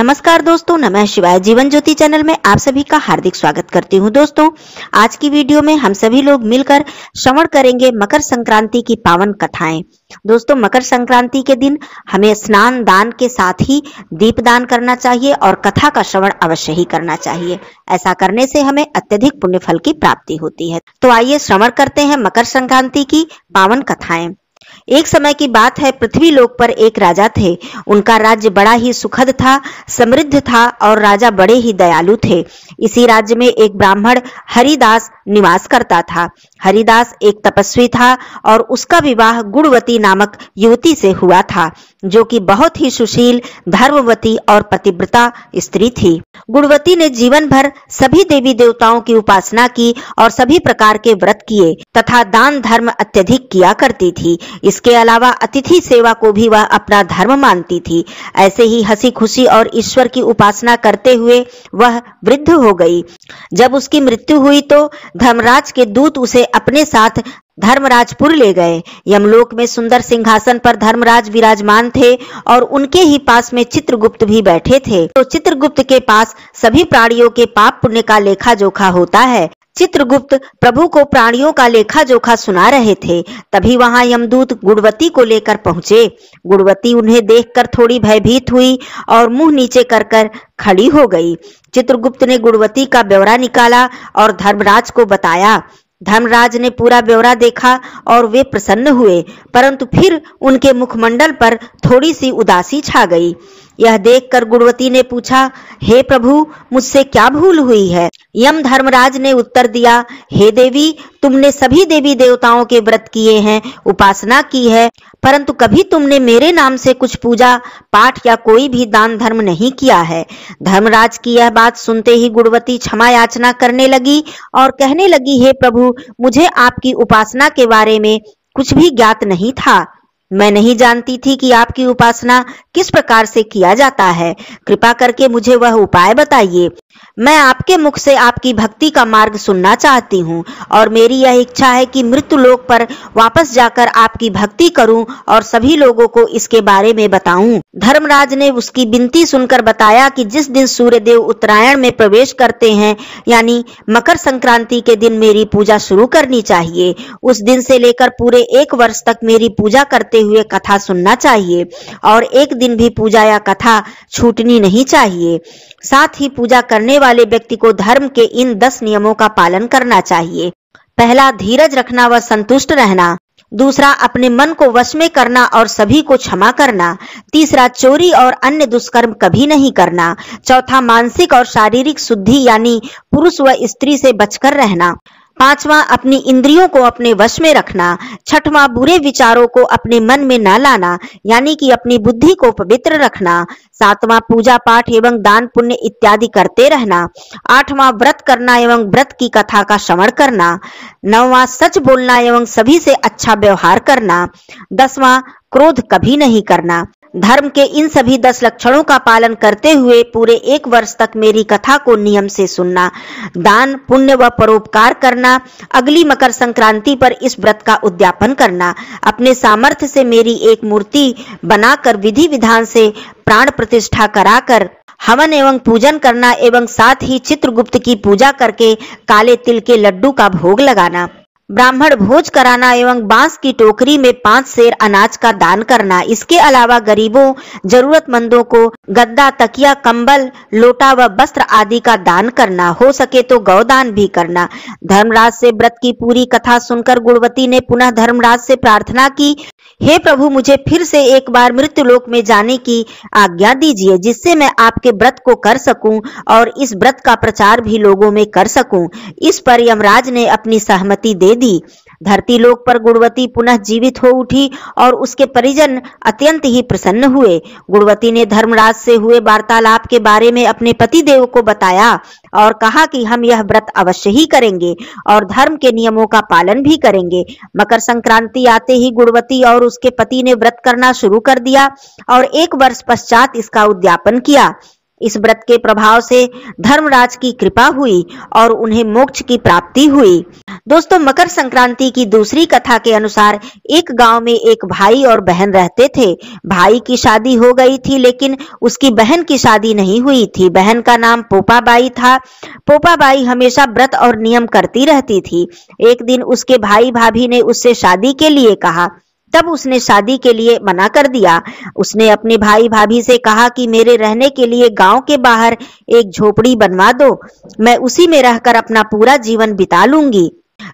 नमस्कार दोस्तों, नमः शिवाय। जीवन ज्योति चैनल में आप सभी का हार्दिक स्वागत करती हूँ। दोस्तों, आज की वीडियो में हम सभी लोग मिलकर श्रवण करेंगे मकर संक्रांति की पावन कथाएं। दोस्तों, मकर संक्रांति के दिन हमें स्नान दान के साथ ही दीप दान करना चाहिए और कथा का श्रवण अवश्य ही करना चाहिए। ऐसा करने से हमें अत्यधिक पुण्य फल की प्राप्ति होती है। तो आइए श्रवण करते हैं मकर संक्रांति की पावन कथाएं। एक समय की बात है, पृथ्वी लोक पर एक राजा थे। उनका राज्य बड़ा ही सुखद था, समृद्ध था और राजा बड़े ही दयालु थे। इसी राज्य में एक ब्राह्मण हरिदास निवास करता था। हरिदास एक तपस्वी था और उसका विवाह गुणवती नामक युवती से हुआ था, जो कि बहुत ही सुशील, धर्मवती और पतिव्रता स्त्री थी। गुणवती ने जीवन भर सभी देवी देवताओं की उपासना की और सभी प्रकार के व्रत किए तथा दान धर्म अत्यधिक किया करती थी। इसके अलावा अतिथि सेवा को भी वह अपना धर्म मानती थी। ऐसे ही हंसी खुशी और ईश्वर की उपासना करते हुए वह वृद्ध हो गई। जब उसकी मृत्यु हुई तो धर्मराज के दूत उसे अपने साथ धर्मराजपुर ले गए। यमलोक में सुंदर सिंहासन पर धर्मराज विराजमान थे और उनके ही पास में चित्रगुप्त भी बैठे थे। तो चित्रगुप्त के पास सभी प्राणियों के पाप पुण्य का लेखा जोखा होता है। चित्रगुप्त प्रभु को प्राणियों का लेखा जोखा सुना रहे थे। तभी वहां यमदूत गुणवती को लेकर पहुंचे। गुणवती उन्हें देखकर थोड़ी भयभीत हुई और मुंह नीचे कर खड़ी हो गई। चित्रगुप्त ने गुणवती का ब्यौरा निकाला और धर्मराज को बताया। धर्मराज ने पूरा ब्यौरा देखा और वे प्रसन्न हुए, परंतु फिर उनके मुखमंडल पर थोड़ी सी उदासी छा गई। यह देखकर गुणवती ने पूछा, हे प्रभु, मुझसे क्या भूल हुई है? यम धर्मराज ने उत्तर दिया, हे देवी, तुमने सभी देवी देवताओं के व्रत किए हैं, उपासना की है, परंतु कभी तुमने मेरे नाम से कुछ पूजा पाठ या कोई भी दान धर्म नहीं किया है। धर्मराज की यह बात सुनते ही गुणवती क्षमा याचना करने लगी और कहने लगी, हे प्रभु, मुझे आपकी उपासना के बारे में कुछ भी ज्ञात नहीं था। मैं नहीं जानती थी कि आपकी उपासना किस प्रकार से किया जाता है। कृपा करके मुझे वह उपाय बताइए। मैं आपके मुख से आपकी भक्ति का मार्ग सुनना चाहती हूँ और मेरी यह इच्छा है कि मृत्यु लोक पर वापस जाकर आपकी भक्ति करूं और सभी लोगों को इसके बारे में बताऊं। धर्मराज ने उसकी विनती सुनकर बताया कि जिस दिन सूर्यदेव उत्तरायण में प्रवेश करते हैं, यानी मकर संक्रांति के दिन मेरी पूजा शुरू करनी चाहिए। उस दिन से लेकर पूरे 1 वर्ष तक मेरी पूजा करते हुए कथा सुनना चाहिए और एक दिन भी पूजा या कथा छूटनी नहीं चाहिए। साथ ही पूजा करने वाले व्यक्ति को धर्म के इन 10 नियमों का पालन करना चाहिए। पहला, धीरज रखना व संतुष्ट रहना। दूसरा, अपने मन को वश में करना और सभी को क्षमा करना। तीसरा, चोरी और अन्य दुष्कर्म कभी नहीं करना। चौथा, मानसिक और शारीरिक शुद्धि यानी पुरुष व स्त्री से बचकर रहना। पांचवां, अपनी इंद्रियों को अपने वश में रखना। छठवां, बुरे विचारों को अपने मन में न लाना, यानी कि अपनी बुद्धि को पवित्र रखना। सातवां, पूजा पाठ एवं दान पुण्य इत्यादि करते रहना। आठवां, व्रत करना एवं व्रत की कथा का श्रवण करना। नौवां, सच बोलना एवं सभी से अच्छा व्यवहार करना। 10वां, क्रोध कभी नहीं करना। धर्म के इन सभी 10 लक्षणों का पालन करते हुए पूरे 1 वर्ष तक मेरी कथा को नियम से सुनना, दान पुण्य व परोपकार करना, अगली मकर संक्रांति पर इस व्रत का उद्यापन करना, अपने सामर्थ्य से मेरी एक मूर्ति बनाकर विधि विधान से प्राण प्रतिष्ठा कराकर हवन एवं पूजन करना एवं साथ ही चित्रगुप्त की पूजा करके काले तिल के लड्डू का भोग लगाना, ब्राह्मण भोज कराना एवं बांस की टोकरी में 5 सेर अनाज का दान करना। इसके अलावा गरीबों, जरूरतमंदों को गद्दा, तकिया, कंबल, लोटा व वस्त्र आदि का दान करना। हो सके तो गौदान भी करना। धर्मराज से व्रत की पूरी कथा सुनकर गुणवती ने पुनः धर्मराज से प्रार्थना की, हे प्रभु, मुझे फिर से एक बार मृत्यु लोक में जाने की आज्ञा दीजिए, जिससे मैं आपके व्रत को कर सकूं और इस व्रत का प्रचार भी लोगों में कर सकूं। इस पर यमराज ने अपनी सहमति दे दी। धरती लोक पर गुणवती पुनः जीवित हो उठी और उसके परिजन अत्यंत ही प्रसन्न हुए। गुणवती ने धर्मराज से हुए वार्तालाप के बारे में अपने पति देव को बताया और कहा कि हम यह व्रत अवश्य ही करेंगे और धर्म के नियमों का पालन भी करेंगे। मकर संक्रांति आते ही गुणवती और उसके पति ने व्रत करना शुरू कर दिया और 1 वर्ष पश्चात इसका उद्यापन किया। इस व्रत के प्रभाव से धर्मराज की कृपा हुई और उन्हें मोक्ष की प्राप्ति हुई। दोस्तों, मकर संक्रांति की दूसरी कथा के अनुसार एक गांव में एक भाई और बहन रहते थे। भाई की शादी हो गई थी, लेकिन उसकी बहन की शादी नहीं हुई थी। बहन का नाम पोपाबाई था। पोपाबाई हमेशा व्रत और नियम करती रहती थी। एक दिन उसके भाई भाभी ने उससे शादी के लिए कहा, तब उसने शादी के लिए मना कर दिया। उसने अपने भाई भाभी से कहा कि मेरे रहने के लिए गांव के बाहर एक झोपड़ी बनवा दो, मैं उसी में रहकर अपना पूरा जीवन बिता लूंगी।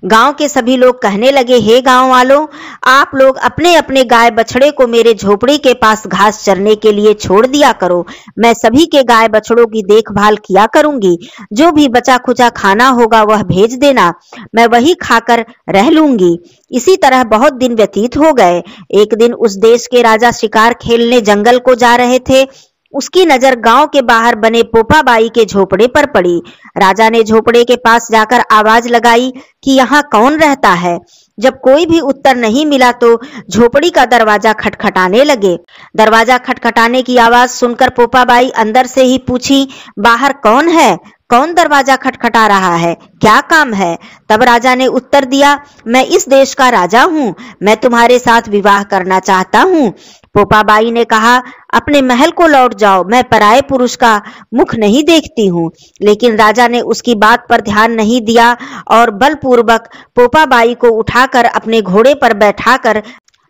गांव के सभी लोग कहने लगे, हे गांव वालों, आप लोग अपने अपने गाय बछड़े को मेरे झोपड़ी के पास घास चरने के लिए छोड़ दिया करो। मैं सभी के गाय बछड़ों की देखभाल किया करूंगी। जो भी बचा खुचा खाना होगा वह भेज देना, मैं वही खाकर रह लूंगी। इसी तरह बहुत दिन व्यतीत हो गए। एक दिन उस देश के राजा शिकार खेलने जंगल को जा रहे थे। उसकी नजर गांव के बाहर बने पोपाबाई के झोपड़े पर पड़ी। राजा ने झोपड़े के पास जाकर आवाज लगाई कि यहाँ कौन रहता है। जब कोई भी उत्तर नहीं मिला तो झोपड़ी का दरवाजा खटखटाने लगे। दरवाजा खटखटाने की आवाज सुनकर पोपाबाई अंदर से ही पूछी, बाहर कौन है? कौन दरवाजा खटखटा रहा है? क्या काम है? तब राजा ने उत्तर दिया, मैं इस देश का राजा हूँ, मैं तुम्हारे साथ विवाह करना चाहता हूँ। पोपाबाई ने कहा, अपने महल को लौट जाओ, मैं पराये पुरुष का मुख नहीं देखती हूँ। लेकिन राजा ने उसकी बात पर ध्यान नहीं दिया और बलपूर्वक पोपाबाई को उठाकर अपने घोड़े पर बैठाकर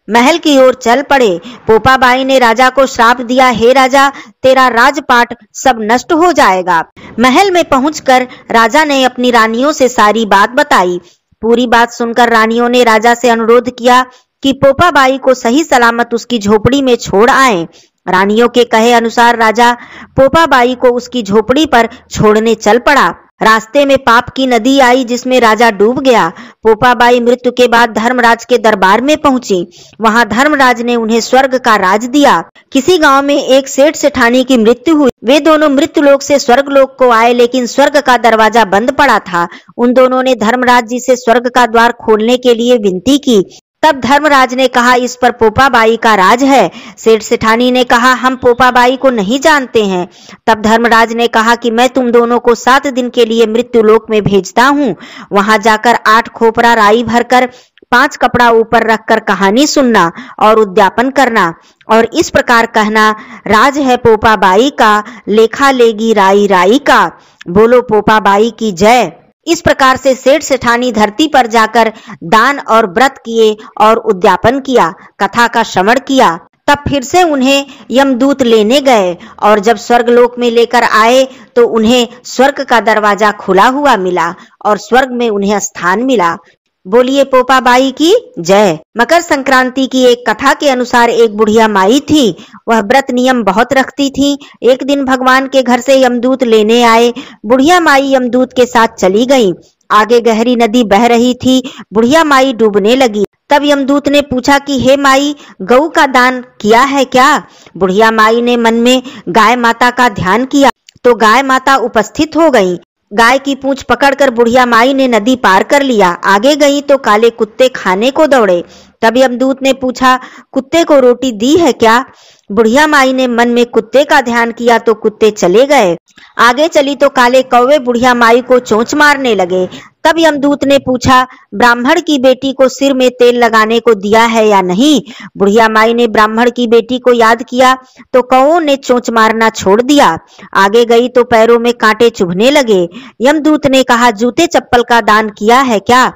महल की ओर चल पड़े। पोपाबाई ने राजा को श्राप दिया, हे राजा, तेरा राजपाट सब नष्ट हो जाएगा। महल में पहुंचकर राजा ने अपनी रानियों से सारी बात बताई। पूरी बात सुनकर रानियों ने राजा से अनुरोध किया कि पोपाबाई को सही सलामत उसकी झोपड़ी में छोड़ आए। रानियों के कहे अनुसार राजा पोपाबाई को उसकी झोपड़ी पर छोड़ने चल पड़ा। रास्ते में पाप की नदी आई जिसमें राजा डूब गया। पोपाबाई मृत्यु के बाद धर्मराज के दरबार में पहुंची। वहां धर्मराज ने उन्हें स्वर्ग का राज दिया। किसी गांव में एक सेठ सेठानी की मृत्यु हुई। वे दोनों मृत्यु लोक से स्वर्ग लोक को आए, लेकिन स्वर्ग का दरवाजा बंद पड़ा था। उन दोनों ने धर्मराज जी से स्वर्ग का द्वार खोलने के लिए विनती की। तब धर्मराज ने कहा, इस पर पोपाबाई का राज है। सेठ सेठानी ने कहा, हम पोपाबाई को नहीं जानते हैं। तब धर्मराज ने कहा कि मैं तुम दोनों को 7 दिन के लिए मृत्यु लोक में भेजता हूँ। वहां जाकर 8 खोपरा राई भरकर 5 कपड़ा ऊपर रखकर कहानी सुनना और उद्यापन करना और इस प्रकार कहना, राज है पोपाबाई का, लेखा लेगी राई राई का। बोलो पोपाबाई की जय। इस प्रकार से सेठ सेठानी धरती पर जाकर दान और व्रत किए और उद्यापन किया, कथा का श्रवण किया। तब फिर से उन्हें यमदूत लेने गए और जब स्वर्गलोक में लेकर आए तो उन्हें स्वर्ग का दरवाजा खुला हुआ मिला और स्वर्ग में उन्हें स्थान मिला। बोलिए पोपाबाई की जय। मकर संक्रांति की एक कथा के अनुसार एक बुढ़िया माई थी। वह व्रत नियम बहुत रखती थी। एक दिन भगवान के घर से यमदूत लेने आए। बुढ़िया माई यमदूत के साथ चली गई। आगे गहरी नदी बह रही थी। बुढ़िया माई डूबने लगी। तब यमदूत ने पूछा कि हे माई, गऊ का दान किया है क्या? बुढ़िया माई ने मन में गाय माता का ध्यान किया तो गाय माता उपस्थित हो गई। गाय की पूंछ पकड़कर बुढ़िया माई ने नदी पार कर लिया। आगे गई तो काले कुत्ते खाने को दौड़े। तब यमदूत ने पूछा, कुत्ते को रोटी दी है क्या? बुढ़िया माई ने मन में कुत्ते का ध्यान किया तो कुत्ते चले गए। आगे चली तो काले कौवे बुढ़िया माई को चोंच मारने लगे। तब यमदूत ने पूछा, ब्राह्मण की बेटी को सिर में तेल लगाने को दिया है या नहीं? बुढ़िया माई ने ब्राह्मण की बेटी को याद किया तो कौओं ने चोंच मारना छोड़ दिया। आगे गई तो पैरों में कांटे चुभने लगे। यमदूत ने कहा, जूते चप्पल का दान किया है क्या?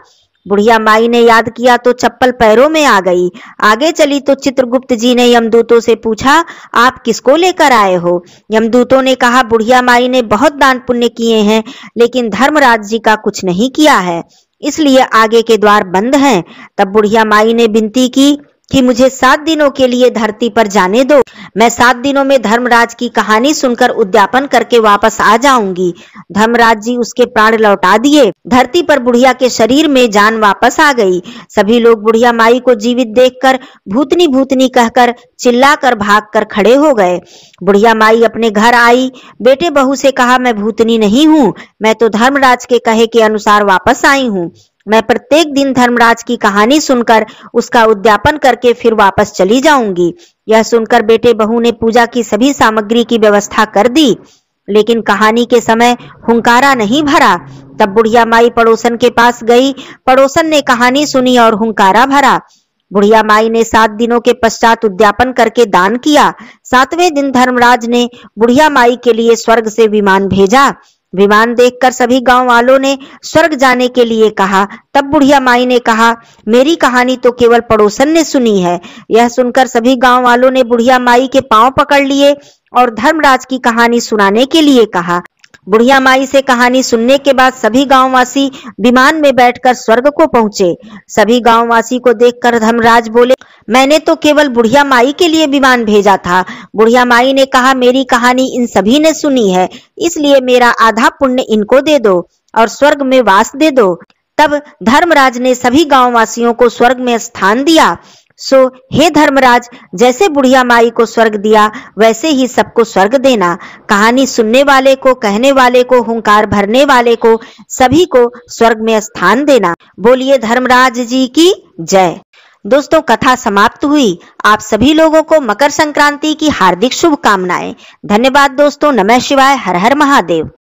बुढ़िया माई ने याद किया तो चप्पल पैरों में आ गई। आगे चली तो चित्रगुप्त जी ने यमदूतों से पूछा, आप किसको लेकर आए हो? यमदूतों ने कहा, बुढ़िया माई ने बहुत दान पुण्य किए हैं, लेकिन धर्मराज जी का कुछ नहीं किया है, इसलिए आगे के द्वार बंद हैं। तब बुढ़िया माई ने विनती की कि मुझे 7 दिनों के लिए धरती पर जाने दो। मैं 7 दिनों में धर्मराज की कहानी सुनकर उद्यापन करके वापस आ जाऊंगी। धर्मराज जी उसके प्राण लौटा दिए। धरती पर बुढ़िया के शरीर में जान वापस आ गई। सभी लोग बुढ़िया माई को जीवित देखकर भूतनी भूतनी कहकर चिल्लाकर भागकर खड़े हो गए। बुढ़िया माई अपने घर आई। बेटे बहू से कहा, मैं भूतनी नहीं हूँ, मैं तो धर्मराज के कहे के अनुसार वापस आई हूँ। मैं प्रत्येक दिन धर्मराज की कहानी सुनकर उसका उद्यापन करके फिर वापस चली जाऊंगी। यह सुनकर बेटे बहू ने पूजा की सभी सामग्री की व्यवस्था कर दी। लेकिन कहानी के समय हुंकारा नहीं भरा। तब बुढ़िया माई पड़ोसन के पास गई। पड़ोसन ने कहानी सुनी और हुंकारा भरा। बुढ़िया माई ने 7 दिनों के पश्चात उद्यापन करके दान किया। 7वें दिन धर्मराज ने बुढ़िया माई के लिए स्वर्ग से विमान भेजा। विमान देखकर सभी गांव वालों ने स्वर्ग जाने के लिए कहा। तब बुढ़िया माई ने कहा, मेरी कहानी तो केवल पड़ोसन ने सुनी है। यह सुनकर सभी गांव वालों ने बुढ़िया माई के पांव पकड़ लिए और धर्मराज की कहानी सुनाने के लिए कहा। बुढ़िया माई से कहानी सुनने के बाद सभी गांववासी विमान में बैठकर स्वर्ग को पहुंचे। सभी गांववासी को देखकर धर्मराज बोले, मैंने तो केवल बुढ़िया माई के लिए विमान भेजा था। बुढ़िया माई ने कहा, मेरी कहानी इन सभी ने सुनी है, इसलिए मेरा आधा पुण्य इनको दे दो और स्वर्ग में वास दे दो। तब धर्मराज ने सभी गांववासियों को स्वर्ग में स्थान दिया। सो हे धर्मराज, जैसे बुढ़िया माई को स्वर्ग दिया वैसे ही सबको स्वर्ग देना। कहानी सुनने वाले को, कहने वाले को, हुंकार भरने वाले को, सभी को स्वर्ग में स्थान देना। बोलिए धर्मराज जी की जय। दोस्तों, कथा समाप्त हुई। आप सभी लोगों को मकर संक्रांति की हार्दिक शुभकामनाएं। धन्यवाद दोस्तों। नमः शिवाय। हर हर महादेव।